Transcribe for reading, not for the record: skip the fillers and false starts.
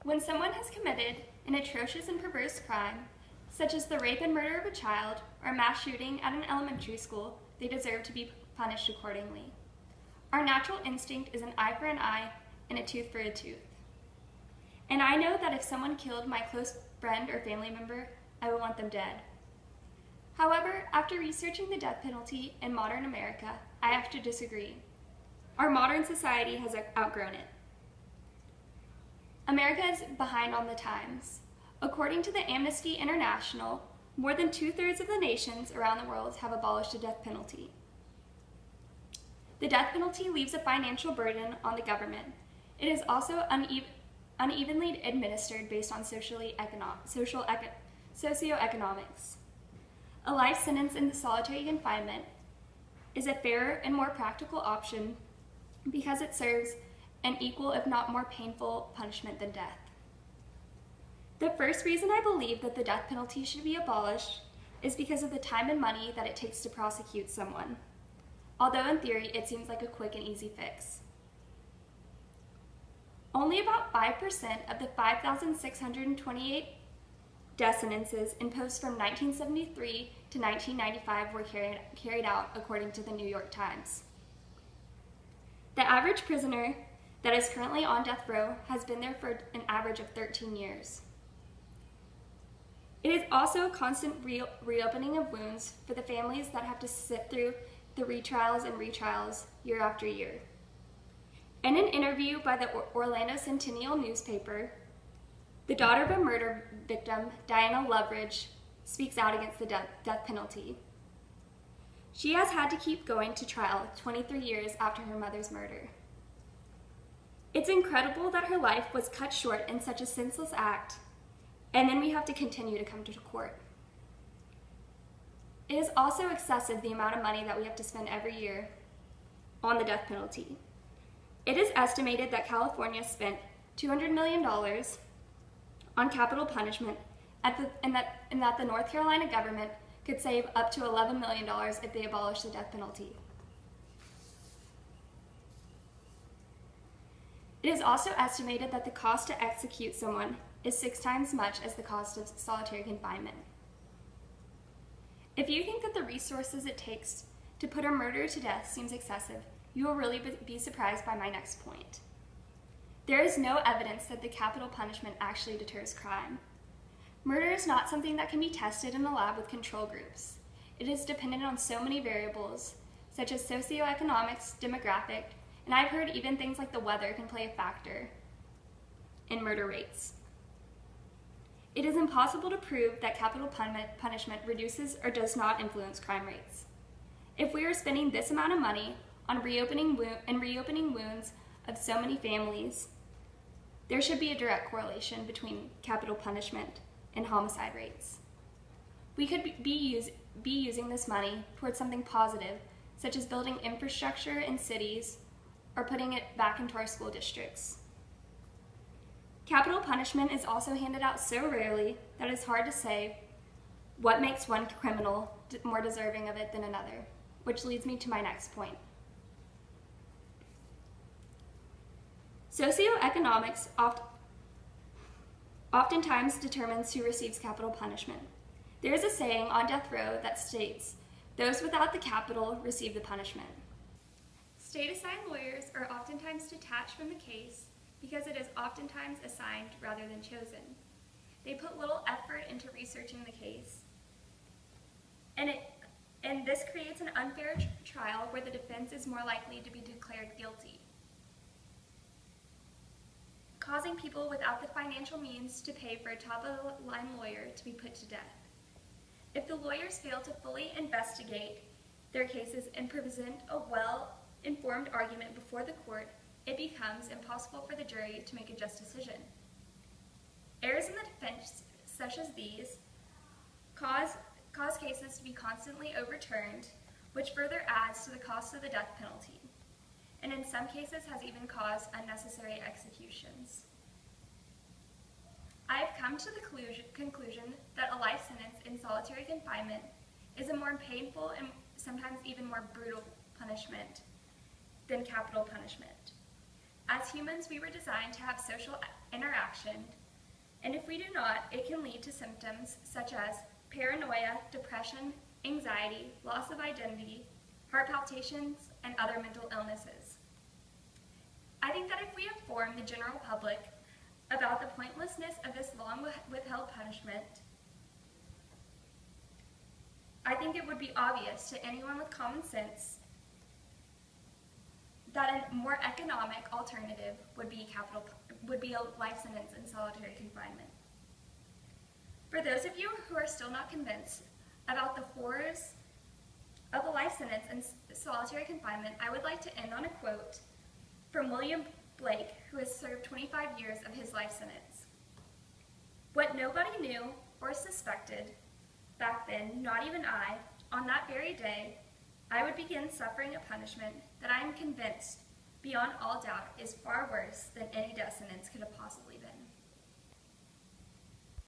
When someone has committed an atrocious and perverse crime, such as the rape and murder of a child or mass shooting at an elementary school, they deserve to be punished accordingly. Our natural instinct is an eye for an eye and a tooth for a tooth. And I know that if someone killed my close friend or family member, I would want them dead. However, after researching the death penalty in modern America, I have to disagree. Our modern society has outgrown it. America is behind on the times. According to the Amnesty International, more than 2/3 of the nations around the world have abolished the death penalty. The death penalty leaves a financial burden on the government. It is also unevenly administered based on socioeconomics. A life sentence in solitary confinement is a fairer and more practical option because it serves an equal, if not more painful, punishment than death. The first reason I believe that the death penalty should be abolished is because of the time and money that it takes to prosecute someone, although in theory it seems like a quick and easy fix. Only about 5% of the 5,628 death sentences imposed from 1973 to 1995 were carried out, according to the New York Times. The average prisoner that is currently on death row has been there for an average of 13 years. It is also a constant reopening of wounds for the families that have to sit through the retrials and retrials year after year. In an interview by the Orlando Sentinel newspaper, the daughter of a murder victim, Diana Loveridge, speaks out against the death penalty. She has had to keep going to trial 23 years after her mother's murder. It's incredible that her life was cut short in such a senseless act, and then we have to continue to come to court. It is also excessive the amount of money that we have to spend every year on the death penalty. It is estimated that California spent $200 million on capital punishment and that the North Carolina government could save up to $11 million if they abolish the death penalty. It is also estimated that the cost to execute someone is 6 times as much as the cost of solitary confinement. If you think that the resources it takes to put a murderer to death seems excessive, you will really be surprised by my next point. There is no evidence that the capital punishment actually deters crime. Murder is not something that can be tested in a lab with control groups. It is dependent on so many variables, such as socioeconomics, demographic, and I've heard even things like the weather can play a factor in murder rates. It is impossible to prove that capital punishment reduces or does not influence crime rates. If we are spending this amount of money on reopening wounds of so many families, there should be a direct correlation between capital punishment and homicide rates. We could be using this money towards something positive, such as building infrastructure in cities or putting it back into our school districts. Capital punishment is also handed out so rarely that it's hard to say what makes one criminal more deserving of it than another, which leads me to my next point. Socioeconomics oftentimes determines who receives capital punishment. There is a saying on death row that states, "Those without the capital receive the punishment." State-assigned lawyers are oftentimes detached from the case because it is oftentimes assigned rather than chosen. They put little effort into researching the case, and this creates an unfair trial where the defense is more likely to be declared guilty, causing people without the financial means to pay for a top-of-the-line lawyer to be put to death. If the lawyers fail to fully investigate their cases and present a well-informed argument before the court, it becomes impossible for the jury to make a just decision. Errors in the defense, such as these, cause cases to be constantly overturned, which further adds to the cost of the death penalty, and in some cases has even caused unnecessary executions. I have come to the conclusion that a life sentence in solitary confinement is a more painful and sometimes even more brutal punishment than capital punishment. As humans, we were designed to have social interaction And if we do not, it can lead to symptoms such as paranoia, depression, anxiety, loss of identity, heart palpitations, and other mental illnesses. I think that if we inform the general public about the pointlessness of this long withheld punishment, I think it would be obvious to anyone with common sense that a more economic alternative would be a life sentence in solitary confinement. For those of you who are still not convinced about the horrors of a life sentence in solitary confinement, I would like to end on a quote from William Blake, who has served 25 years of his life sentence. "What nobody knew or suspected back then, not even I, on that very day, I would begin suffering a punishment that I am convinced, beyond all doubt, is far worse than any death sentence